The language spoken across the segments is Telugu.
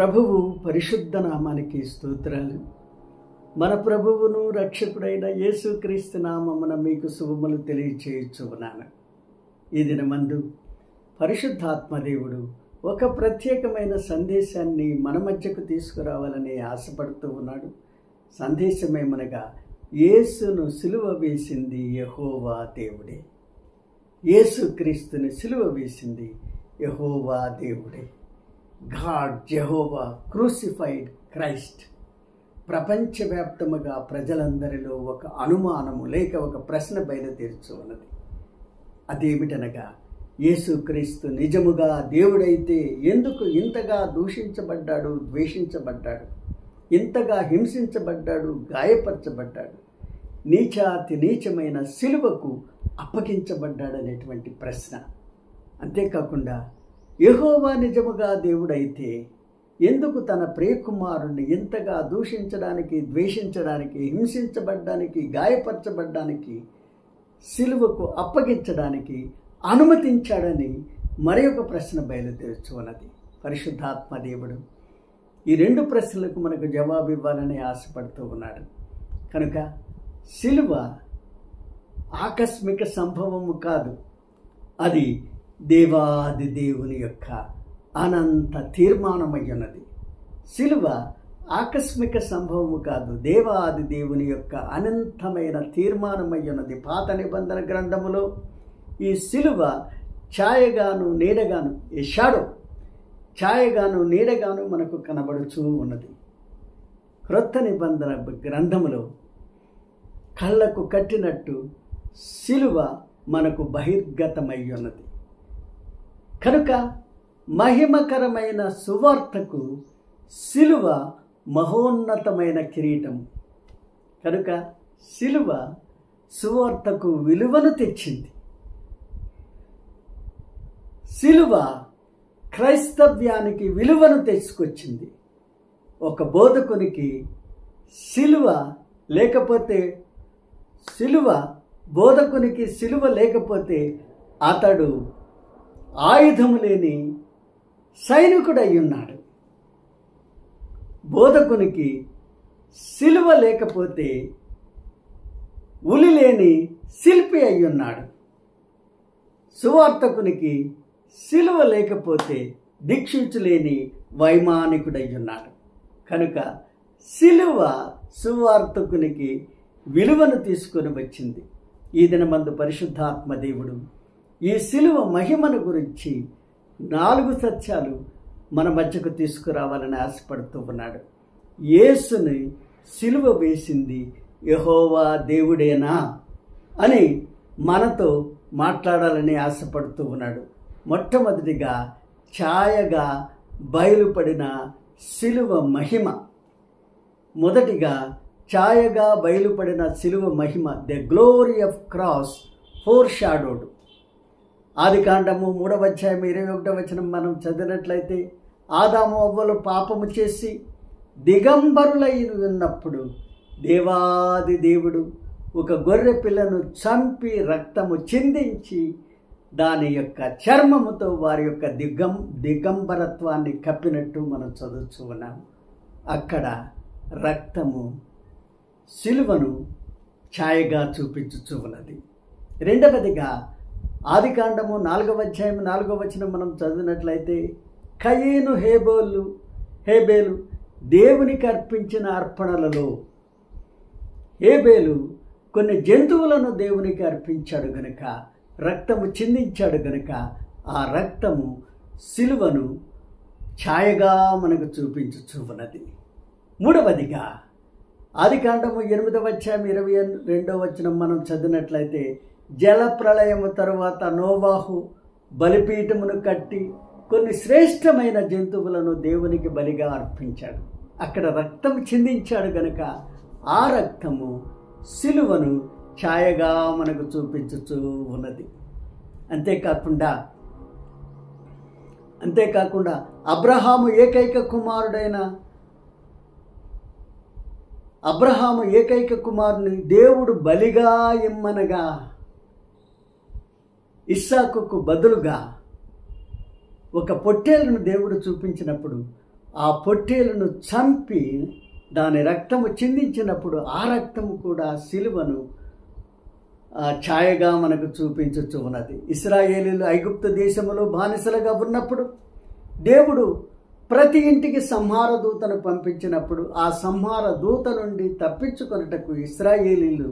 ప్రభువు పరిశుద్ధ నామానికి స్తోత్రాలు. మన ప్రభువును రక్షకుడైన యేసుక్రీస్తు నామమున మీకు శుభములు తెలియచేయుచున్నాను. ఈ దినమందు పరిశుద్ధాత్మదేవుడు ఒక ప్రత్యేకమైన సందేశాన్ని మన మధ్యకు తీసుకురావాలని ఆశపడుతూ ఉన్నాడు. సందేశమేమనగా, యేసును సిలువ వేసింది యెహోవా దేవుడే. యేసుక్రీస్తుని సిలువ వేసింది యెహోవా దేవుడే. God Jehovah crucified Christ. ప్రపంచవ్యాప్తముగా ప్రజలందరిలో ఒక అనుమానము లేక ఒక ప్రశ్న బయలుదేరుచు ఉన్నది. అదేమిటనగా, యేసుక్రీస్తు నిజముగా దేవుడైతే ఎందుకు ఇంతగా దూషించబడ్డాడు, ద్వేషించబడ్డాడు, ఇంతగా హింసించబడ్డాడు, గాయపరచబడ్డాడు, నీచాతి నీచమైన సిలువకు అప్పగించబడ్డాడనేటువంటి ప్రశ్న. అంతేకాకుండా యెహోవా నిజముగా దేవుడైతే ఎందుకు తన ప్రియకుమారుణ్ణి ఇంతగా దూషించడానికి, ద్వేషించడానికి, హింసించబడ్డానికి, గాయపరచబడ్డానికి, సిలువకు అప్పగించడానికి అనుమతించాడని మరి ఒక ప్రశ్న బయలుదేరుచు ఉన్నది. పరిశుద్ధాత్మ దేవుడు ఈ రెండు ప్రశ్నలకు మనకు జవాబు ఇవ్వాలని ఆశపడుతూ ఉన్నాడు. కనుక సిలువ ఆకస్మిక సంభవము కాదు, అది దేవాది దేవుని యొక్క అనంత తీర్మానమై ఉన్నది. సిలువ ఆకస్మిక సంభవము కాదు, దేవాది దేవుని యొక్క అనంతమైన తీర్మానమై ఉన్నది. పాత నిబంధన గ్రంథములో ఈ సిలువ ఛాయగాను నీడగాను, ఏ షాడో, ఛాయగాను నీడగాను మనకు కనబడుచూ ఉన్నది. క్రొత్త నిబంధన గ్రంథములో కళ్ళకు కట్టినట్టు సిలువ మనకు బహిర్గతమై ఉన్నది. కనుక మహిమకరమైన సువార్తకు సిలువ మహోన్నతమైన కిరీటం. కనుక సిలువ సువార్తకు విలువను తెచ్చింది. సిలువ క్రైస్తవ్యానికి విలువను తీసుకొచ్చింది. ఒక బోధకునికి సిలువ లేకపోతే, బోధకునికి సిలువ లేకపోతే అతడు ఆయుధము లేని సైనికుడై ఉన్నాడు. బోధకునికి సిలువ లేకపోతే ఉలి లేని శిల్పి అయి ఉన్నాడు. సువార్తకునికి సిలువ లేకపోతే దీక్షించులేని వైమానికుడై ఉన్నాడు. కనుక సిలువ సువార్తకునికి విలువను తీసుకొని వచ్చింది. ఈ దినమందు పరిశుద్ధాత్మ దేవుడు ఈ సిలువ మహిమను గురించి 4 సత్యాలు మన మధ్యకు తీసుకురావాలని ఆశపడుతూ ఉన్నాడు. యేసుని సిలువ వేసింది యెహోవా దేవుడేనా అని మనతో మాట్లాడాలని ఆశపడుతూ ఉన్నాడు. మొట్టమొదటిగా ఛాయగా బయలుపడిన సిలువ మహిమ. మొదటిగా ఛాయగా బయలుపడిన సిలువ మహిమ, the glory of cross foreshadowed. ఆదికాండము 3వ అధ్యాయం 21వ వచనం మనం చదివినట్లయితే, ఆదాము అవ్వలు పాపము చేసి దిగంబరులై ఉన్నప్పుడు దేవాది దేవుడు ఒక గొర్రె పిల్లను చంపి రక్తము చిందించి దాని యొక్క చర్మముతో వారి యొక్క దిగంబరత్వాన్ని కప్పినట్టు మనం చదువుతూ ఉన్నాం. అక్కడ రక్తము సిలువను ఛాయగా చూపించుచూ ఉన్నది. రెండవదిగా ఆదికాండము 4వ అధ్యాయం 4వ వచనం మనం చదివినట్లయితే, కయీను హేబేలు దేవునికి అర్పించిన అర్పణలలో హేబేలు కొన్ని జంతువులను దేవునికి అర్పించాడు గనుక, రక్తము చిందించాడు గనుక ఆ రక్తము సిలువను ఛాయగా మనకు చూపించుచు ఉన్నది. మూడవదిగా ఆదికాండము 8వ అధ్యాయం 22వ వచనం మనం చదివినట్లయితే, జల ప్రళయము తరువాత నోవాహు బలిపీఠమును కట్టి కొన్ని శ్రేష్టమైన జంతువులను దేవునికి బలిగా అర్పించాడు. అక్కడ రక్తము చిందించాడు గనుక ఆ రక్తము సిలువను ఛాయగా మనకు చూపించుచూ ఉన్నది. అంతేకాకుండా అబ్రహాము ఏకైక కుమారుని దేవుడు బలిగా ఇమ్మనగా ఇస్సాకుకు బదులుగా ఒక పొట్టేలును దేవుడు చూపించినప్పుడు ఆ పొట్టేలును చంపి దాని రక్తము చిందించినప్పుడు ఆ రక్తము కూడా సిలువను ఛాయగా మనకు చూపించుచు ఉన్నది. ఇశ్రాయేలీయులు ఐగుప్తు దేశములో బానిసలుగా ఉన్నప్పుడు దేవుడు ప్రతి ఇంటికి సంహార దూతను పంపించినప్పుడు ఆ సంహార దూత నుండి తప్పించుకొనుటకు ఇశ్రాయేలీయులు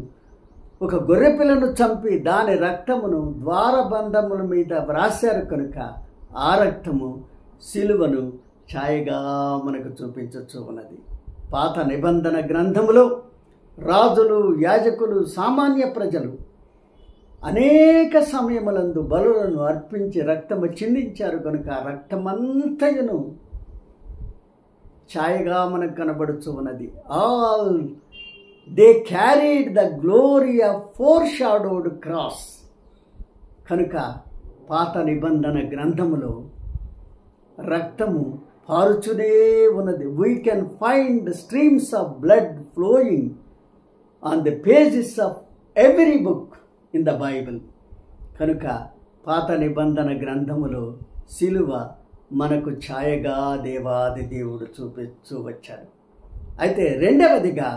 ఒక గొర్రెపిల్లను చంపి దాని రక్తమును ద్వారబంధముల మీద వ్రాశారు కనుక ఆ రక్తము సిలువను ఛాయగా మనకు చూపించచ్చు ఉన్నది. పాత నిబంధన గ్రంథములో రాజులు, యాజకులు, సామాన్య ప్రజలు అనేక సమయములందు బలులను అర్పించి రక్తము చిందించారు కనుక ఆ రక్తమంతయును ఛాయగా మనకు కనబడుచు ఉన్నది. All they carried the glory of foreshadowed cross. కనుక పాత నిబంధన గ్రంథములో రక్తము పారుచునే ఉన్నది. We can find streams of blood flowing on the pages of every book in the Bible. కనుక పాత నిబంధన గ్రంథములో సిలువ మనకు ఛాయగా దేవాది దేవుడు చూపిస్తూ వచ్చాడు. అయితే రెండవదిగా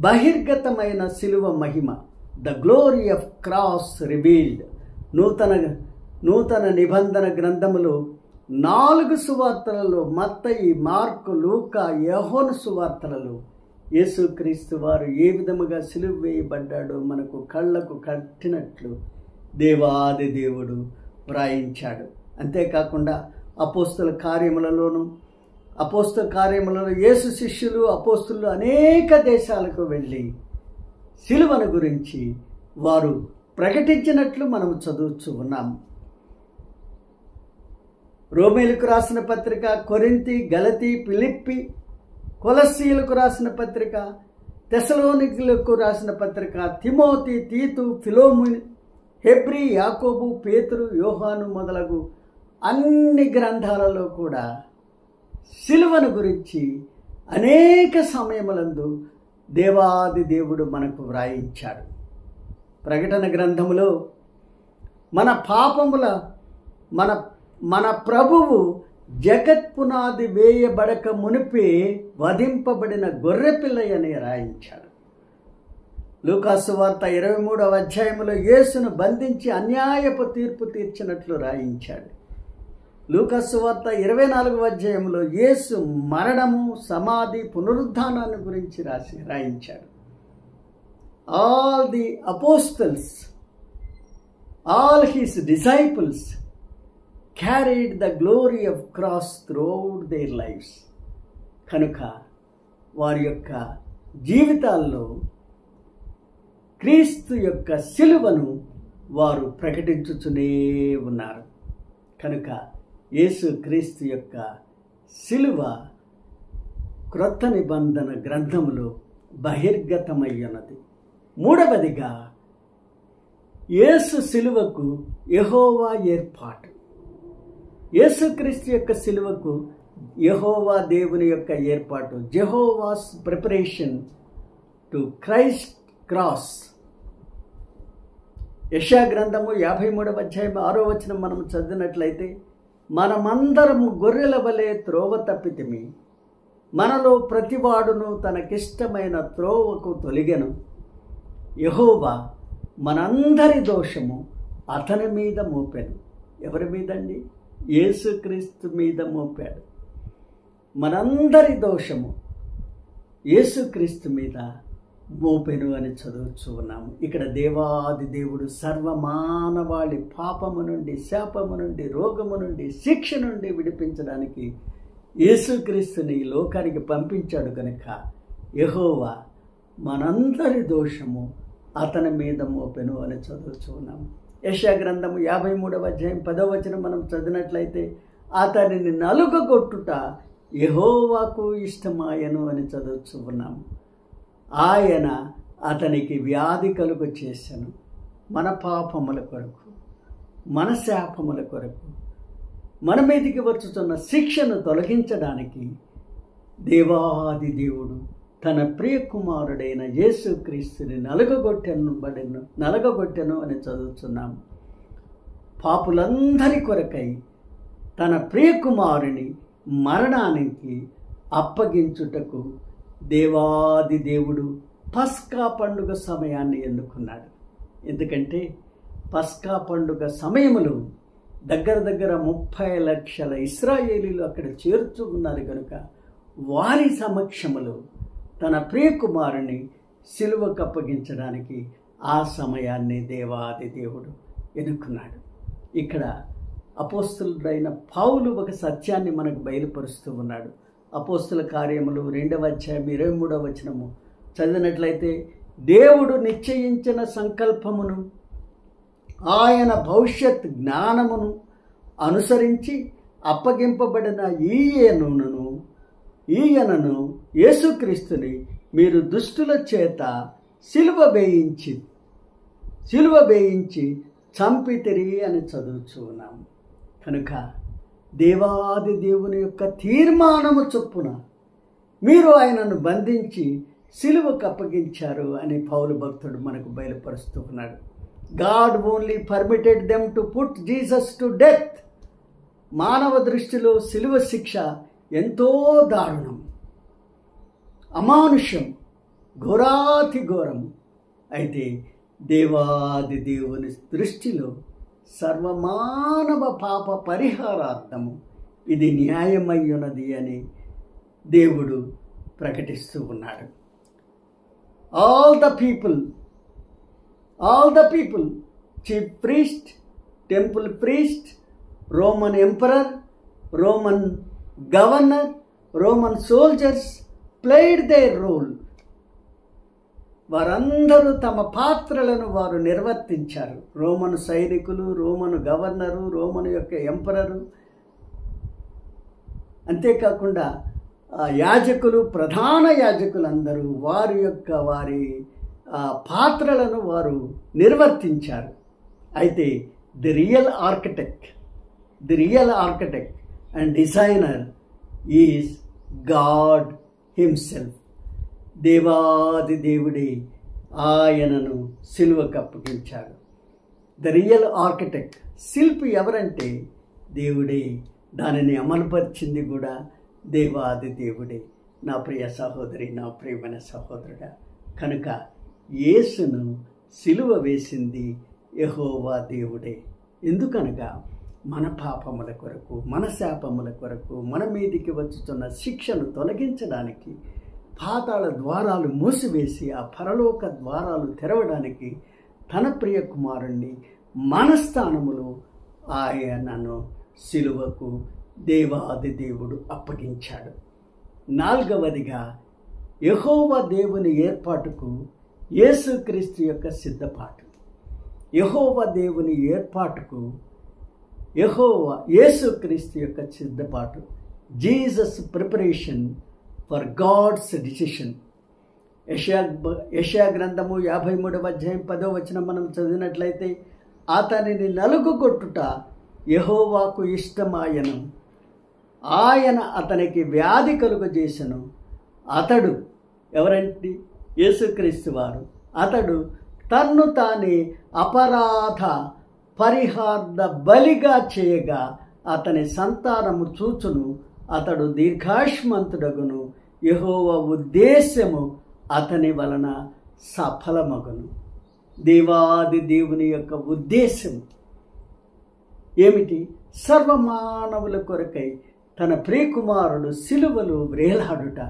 బహిర్గతమైన సిలువ మహిమ, the glory of cross revealed. నూతన నిబంధన గ్రంథములో 4 సువార్తలలో మత్తయి, మార్కు, లూకా, యోహాను సువార్తలలో యేసుక్రీస్తు వారు ఏ విధముగా సిలువ వేయబడ్డాడో మనకు కళ్ళకు కట్టినట్లు దేవాది దేవుడు వ్రాయించాడు. అంతేకాకుండా అపోస్తల కార్యములలో యేసు శిష్యులు, అపోస్తలు అనేక దేశాలకు వెళ్ళి సిలువను గురించి వారు ప్రకటించినట్లు మనం చదువుతూ ఉన్నాం. రోమీలకు రాసిన పత్రిక, కొరింథీ, గలతీ, ఫిలిప్పీ, కొలస్సీలకు రాసిన పత్రిక, తెసలోనికులకు రాసిన పత్రిక, తిమోతి, తీతు, ఫిలోమోను, హెబ్రీ, యాకోబు, పేతురు, యోహాను మొదలగు అన్ని గ్రంథాలలో కూడా సిలువను గురించి అనేక సమయములందు దేవాది దేవుడు మనకు వ్రాయించాడు. ప్రకటన గ్రంథములో మన పాపముల మన ప్రభువు జగత్పునాది వేయబడక మునిపే వధింపబడిన గొర్రెపిల్ల అని రాయించాడు. లూకాసు వార్త 23వ అధ్యాయంలో యేసును బంధించి అన్యాయపు తీర్పు తీర్చినట్లు రాయించాడు. లూకాసు వార్త 24వ అధ్యాయంలో యేసు మరణము, సమాధి, పునరుద్ధానాన్ని గురించి రాయించాడు. All the apostles, all his disciples carried the glory of cross throughout their lives. కనుక వారి యొక్క జీవితాల్లో క్రీస్తు యొక్క సిలువను వారు ప్రకటించుతూనే ఉన్నారు. కనుక యేసు క్రీస్తు యొక్క సిలువ క్రొత్త నిబంధన గ్రంథములో బహిర్గతమయ్యున్నది. మూడవదిగా యేసు సిలువకు యెహోవా ఏర్పాటు. యేసుక్రీస్తు యొక్క సిలువకు యెహోవా దేవుని యొక్క ఏర్పాటు, జెహోవాస్ ప్రిపరేషన్ టు క్రైస్ట్ క్రాస్. యెషయా గ్రంథము 53వ అధ్యాయం 6వ వచనం మనం చదివినట్లయితే, మనమందరము గొర్రెల వలె త్రోవ తప్పితిమి, మనలో ప్రతివాడును తనకిష్టమైన త్రోవకు తొలిగెను, యెహోవా మనందరి దోషము అతని మీద మోపెను. ఎవరి మీదండి? యేసుక్రీస్తు మీద మోపాడు. మనందరి దోషము యేసుక్రీస్తు మీద మోపెను అని చదువుతూ ఉన్నాము. ఇక్కడ దేవాది దేవుడు సర్వమానవాళి పాపము నుండి, శాపము నుండి, రోగము నుండి, శిక్ష నుండి విడిపించడానికి యేసుక్రీస్తుని ఈ లోకానికి పంపించాడు కనుక యెహోవా మనందరి దోషము అతని మీద మోపెను అని చదువుతూ ఉన్నాము. యెషయా గ్రంథము 53వ అధ్యాయం 10వ వచనం మనం చదివినట్లయితే అతనిని నలుగగొట్టుట యెహోవాకు ఇష్టమాయను అని చదువుతూ ఉన్నాము. ఆయన అతనికి వ్యాధి కలుగ చేశాను, మన పాపముల కొరకు, మన శాపముల కొరకు, మన మీదికి వచ్చుతున్న శిక్షను తొలగించడానికి దేవాది దేవుడు తన ప్రియ కుమారుడైన యేసుక్రీస్తుని నలగగొట్టెను అని చదువుతున్నాము. పాపులందరి కొరకై తన ప్రియ కుమారుని మరణానికి అప్పగించుటకు దేవాది దేవుడు పస్కా పండుగ సమయాన్ని ఎన్నుకున్నాడు. ఎందుకంటే పస్కా పండుగ సమయములో దగ్గర 30 లక్షల ఇశ్రాయేలీలు అక్కడ చేరుతూ ఉన్నారు కనుక వారి సమక్షములో తన ప్రియ కుమారుని సిలువకు అప్పగించడానికి ఆ సమయాన్ని దేవాది దేవుడు ఎన్నుకున్నాడు. ఇక్కడ అపోస్తలుడైన పౌలు ఒక సత్యాన్ని మనకు బయలుపరుస్తూ ఉన్నాడు. అపోస్తల కార్యములు 2వ అధ్యాయం 23వ వచనము చదివినట్లయితే దేవుడు నిశ్చయించిన సంకల్పమును, ఆయన భవిష్యత్ జ్ఞానమును అనుసరించి అప్పగింపబడిన ఈయనను యేసుక్రీస్తుని మీరు దుష్టుల చేత సిలువ వేయించి చంపితిరి అని చదువుతూ ఉన్నాము. కనుక దేవాది దేవుని యొక్క తీర్మానము చొప్పున మీరు ఆయనను బంధించి సిలువకు అప్పగించారు అని పౌలు భక్తుడు మనకు బయలుపరుస్తూ ఉన్నాడు. God only permitted them to put Jesus to death. మానవ దృష్టిలో సిలువ శిక్ష ఎంతో దారుణం, అమానుషం, ఘోరాతి ఘోరం. అయితే దేవాది దేవుని దృష్టిలో సర్వమానవ పాప పరిహారార్థము ఇది న్యాయమయ్యున్నది అని దేవుడు ప్రకటిస్తూ ఉన్నాడు. All the people, chief priest, temple priest, Roman emperor, Roman governor, Roman soldiers played their role. వారందరూ తమ పాత్రలను వారు నిర్వర్తించారు. రోమను సైనికులు, రోమను గవర్నరు, రోమను యొక్క ఎంపరరు, అంతేకాకుండా యాజకులు, ప్రధాన యాజకులందరూ వారి పాత్రలను వారు నిర్వర్తించారు. అయితే the real architect and designer is God himself. దేవాది దేవుడే ఆయనను సిలువకు అప్పగించాడు. ద రియల్ ఆర్కిటెక్ట్, శిల్పి ఎవరంటే దేవుడే, దానిని అమలుపరిచింది కూడా దేవాది దేవుడే. నా ప్రియ సహోదరి, నా ప్రియమైన సహోదరుడా, కనుక యేసును సిలువ వేసింది యెహోవా దేవుడే. ఎందుకనగా మన పాపముల కొరకు, మన శాపముల కొరకు, మన మీదికి వచ్చుతున్న శిక్షను తొలగించడానికి పాతాళ ద్వారాలు మూసివేసి ఆ పరలోక ద్వారాలు తెరవడానికి తన ప్రియ కుమారుణ్ణి మన స్థానములో ఆయనను సిలువకు దేవాది దేవుడు అప్పగించాడు. 4వదిగా యెహోవా దేవుని ఏర్పాటుకు యేసుక్రీస్తు యొక్క సిద్ధపాటు. యెహోవా దేవుని ఏర్పాటుకు యేసుక్రీస్తు యొక్క సిద్ధపాటు. Jesus preparation for God's decision. యెషయా గ్రంథము 53వ అధ్యాయం 10వ వచనం మనం చదివినట్లయితే అతనిని నలుగగొట్టుట యెహోవాకు ఇష్టమాయను, ఆయన అతనికి వ్యాధి కలుగజేసెను. అతడు ఎవరంటే యేసుక్రీస్తు వారు. అతడు తన్ను తానే అపరాధ పరిహార్థ బలిగా చేయగా అతని సంతానము చూచును. అతడు దీర్ఘాయుష్మంతుడగును. యెహోవా ఉద్దేశము అతని వలన సఫలమగును. దేవాది దేవుని యొక్క ఉద్దేశం ఏమిటి? సర్వమానవుల కొరకై తన ప్రియకుమారుడు సిలువలో వేలాడుట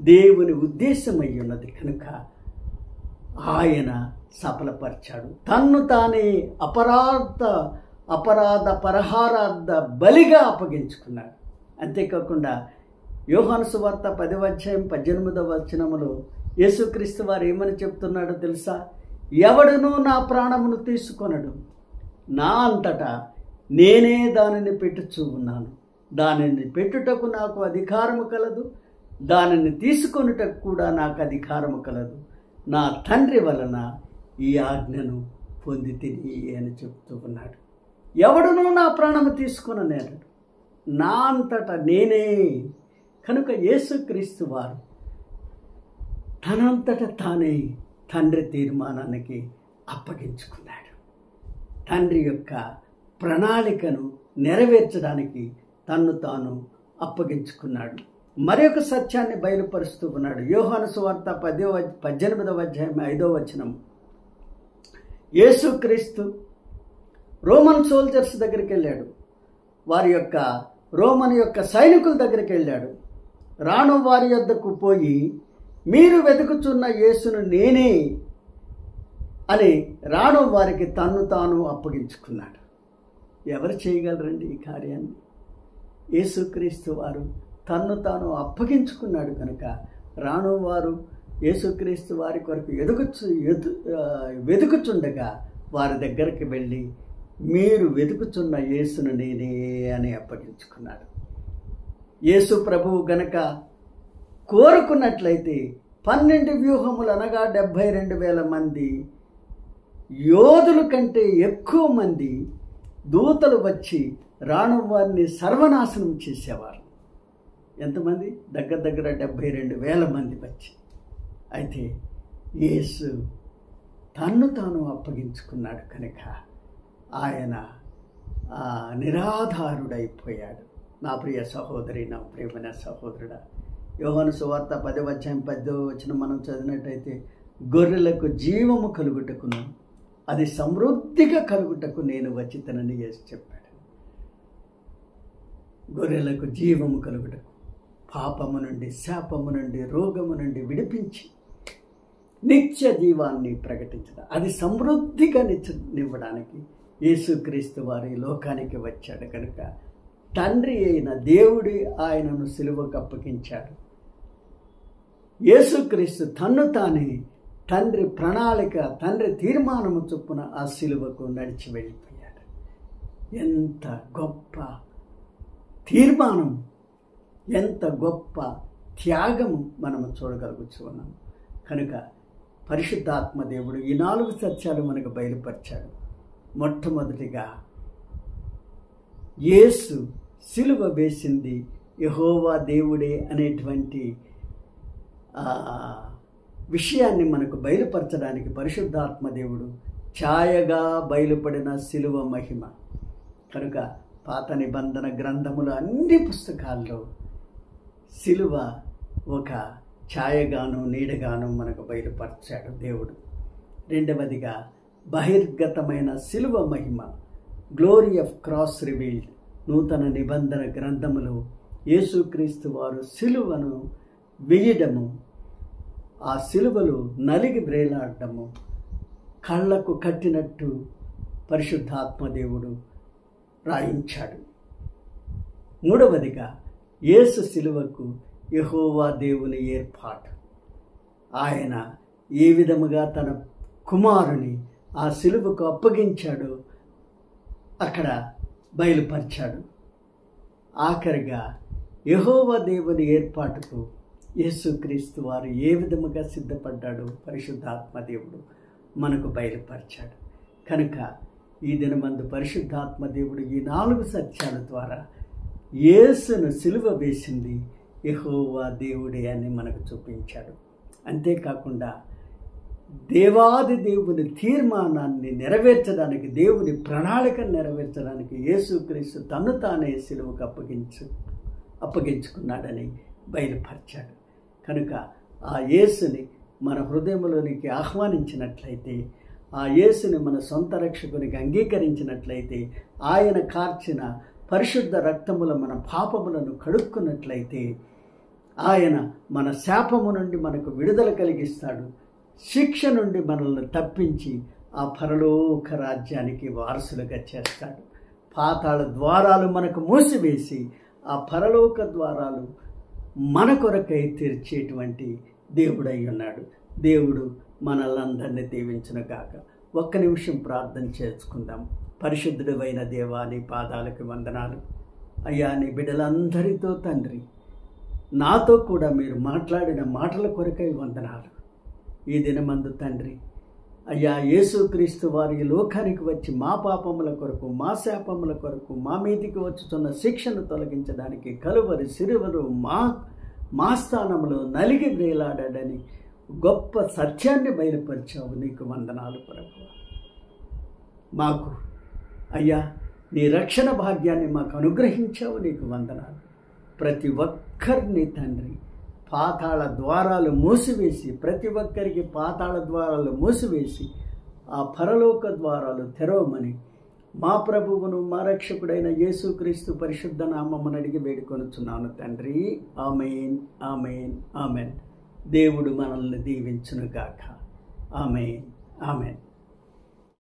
దేవుని ఉద్దేశమై ఉన్నది. కనుక ఆయన సఫలపరిచాడు. తన్ను తానే అపరాధ పరిహారార్థ బలిగా అప్పగించుకున్నాడు. అంతేకాకుండా యోహాను సువార్త 10:18 యేసుక్రీస్తు వారు ఏమని చెప్తున్నాడో తెలుసా? ఎవడునూ నా ప్రాణమును తీసుకొనడు, నా అంతటా నేనే దానిని పెట్టుచూ ఉన్నాను. దానిని పెట్టుటకు నాకు అధికారము కలదు, దానిని తీసుకొనుటకు కూడా నాకు అధికారము కలదు. నా తండ్రి వలన ఈ ఆజ్ఞను పొంది తిని అని చెప్తూ ఉన్నాడు. ఎవడునూ నా ప్రాణము తీసుకొననేడు, నా అంతటా నేనే. కనుక యేసుక్రీస్తు వారు తనంతట తానే తండ్రి తీర్మానానికి అప్పగించుకున్నాడు. తండ్రి యొక్క ప్రణాళికను నెరవేర్చడానికి తన్ను తాను అప్పగించుకున్నాడు. మరొక సత్యాన్ని బయలుపరుస్తూ ఉన్నాడు. యోహాను సువార్త 18:5 యేసుక్రీస్తు రోమన్ సోల్జర్స్ దగ్గరికి వెళ్ళాడు. రోమన్ యొక్క సైనికుల దగ్గరికి వెళ్ళాడు. రాను వారి యొద్దకు పోయి, మీరు వెతుకుచున్న యేసును నేనే అని రాను వారికి తన్ను తాను అప్పగించుకున్నాడు. ఎవరు చేయగలరండి ఈ కార్యాన్ని? యేసుక్రీస్తు వారు తన్ను తాను అప్పగించుకున్నాడు కనుక రాను వారు యేసుక్రీస్తు వారి కొరకు వెతుకుచుండగా వారి దగ్గరికి వెళ్ళి, మీరు వెతుకుచున్న యేసును నేనే అని అప్పగించుకున్నాడు. యేసు ప్రభువు గనక కోరుకున్నట్లయితే 12 వ్యూహములు అనగా 72,000 మంది యోధుల కంటే ఎక్కువ మంది దూతలు వచ్చి రాను వారిని సర్వనాశనం చేసేవారు. ఎంతమంది? దగ్గర 72,000 మంది వచ్చి. అయితే యేసు తన్ను తాను అప్పగించుకున్నాడు కనుక ఆయన నిరాధారుడైపోయాడు. నా ప్రియ సహోదరి, నా ప్రియమైన సహోదరుడా, యోహాను సువార్త 10:10 మనం చదివినట్టయితే, గొర్రెలకు జీవము కలుగుటకును అది సమృద్ధిగా కలుగుటకు నేను వచ్చితనని యేసు చెప్పాడు. గొర్రెలకు జీవము కలుగుటకు, పాపము నుండి, శాపము నుండి, రోగము నుండి విడిపించి నిత్య జీవాన్ని ప్రకటించడం, అది సమృద్ధిగా నివ్వడానికి యేసుక్రీస్తు వారి లోకానికి వచ్చాడు కనుక తండ్రి అయిన దేవుడి ఆయనను సిలువకు అప్పగించాడు. యేసుక్రీస్తు తన్ను తానే తండ్రి ప్రణాళిక, తండ్రి తీర్మానము చొప్పున ఆ సిలువకు నడిచి వెళ్ళిపోయాడు. ఎంత గొప్ప తీర్మానం, ఎంత గొప్ప త్యాగము మనము చూడగలుగుతున్నాము. కనుక పరిశుద్ధాత్మ దేవుడు ఈ 4 సత్యాలు మనకు బయలుపరిచాడు. మొట్టమొదటిగా యేసు సిలువ వేసింది యెహోవా దేవుడే అనేటువంటి విషయాన్ని మనకు బయలుపరచడానికి పరిశుద్ధాత్మ దేవుడు ఛాయగా బయలుపడిన సిలువ మహిమ. కనుక పాత నిబంధన గ్రంథముల అన్ని పుస్తకాల్లో సిలువ ఒక ఛాయగాను నీడగాను మనకు బయలుపరిచాడు దేవుడు. రెండవదిగా బహిర్గతమైన సిలువ మహిమ, గ్లోరీ ఆఫ్ క్రాస్ రివీల్డ్. నూతన నిబంధన గ్రంథములో యేసుక్రీస్తు వారు సిలువను వేయడము, ఆ సిలువలు నలిగి వ్రేలాడము, కళ్ళకు కట్టినట్టు పరిశుద్ధాత్మ దేవుడు రాయించాడు. మూడవదిగా యేసు సిలువకు యెహోవా దేవుని ఏర్పాటు. ఆయన ఏ విధముగా తన కుమారుని ఆ సిలువకు అప్పగించాడు అక్కడ బయలుపరిచాడు. ఆఖరిగా యెహోవా దేవుని ఏర్పాటుకు యేసుక్రీస్తు వారు ఏ విధముగా సిద్ధపడ్డాడు పరిశుద్ధాత్మ దేవుడు మనకు బయలుపరిచాడు. కనుక ఈ దినమందు పరిశుద్ధాత్మ దేవుడు ఈ 4 సత్యాల ద్వారా యేసును సిలువ వేసింది యెహోవా దేవుడే అని మనకు చూపించాడు. అంతేకాకుండా దేవాది దేవుని తీర్మానాన్ని నెరవేర్చడానికి, దేవుని ప్రణాళికను నెరవేర్చడానికి యేసుక్రీస్తు తన్ను తానే సిలువకు అప్పగించుకున్నాడని బయలుపరిచాడు. కనుక ఆ యేసుని మన హృదయంలోనికి ఆహ్వానించినట్లయితే, ఆ యేసుని మన సొంత రక్షకునికి అంగీకరించినట్లయితే, ఆయన కార్చిన పరిశుద్ధ రక్తముల మన పాపములను కడుక్కున్నట్లయితే ఆయన మన శాపము నుండి మనకు విడుదల కలిగిస్తాడు, శిక్ష నుండి మనల్ని తప్పించి ఆ పరలోక రాజ్యానికి వారసులుగా చేస్తాడు. పాతాళ ద్వారాలు మనకు మూసివేసి ఆ పరలోక ద్వారాలు మన కొరకై తెరిచేటువంటి దేవుడై ఉన్నాడు. దేవుడు మనల్నందరినీ దీవించును గాక. ఒక్క నిమిషం ప్రార్థన చేసుకుందాం. పరిశుద్ధుడైన దేవా, నీ పాదాలకు వందనాలు. అయ్యా, నీ బిడ్డలందరితో తండ్రి, నాతో కూడా మీరు మాట్లాడిన మాటల కొరకై వందనాలు. ఈ దినమందు తండ్రి, అయ్యా, యేసుక్రీస్తు వారి లోకానికి వచ్చి మా పాపముల కొరకు, మా శాపముల కొరకు, మా మీదికి వచ్చుతున్న శిక్షను తొలగించడానికి కలువరి సిలువలో మా స్థానంలో నలిగి వేలాడని గొప్ప సత్యాన్ని బయలుపరిచావు. నీకు వందనాలు ప్రభువా. మాకు అయ్యా నీ రక్షణ భాగ్యాన్ని మాకు అనుగ్రహించావు. నీకు వందనాలు. ప్రతి ఒక్కరిని తండ్రి పాతాళ ద్వారాలు మూసివేసి, ప్రతి ఒక్కరికి పాతాళ ద్వారాలు మూసివేసి ఆ పరలోక ద్వారాలు తెరవమని మా ప్రభువును మా రక్షకుడైన యేసుక్రీస్తు పరిశుద్ధ నామమున అడిగి వేడుకొనుచున్నాను తండ్రి. ఆమేన్, ఆమేన్, ఆమేన్. దేవుడు మనల్ని దీవించును గాక. ఆమేన్, ఆమేన్.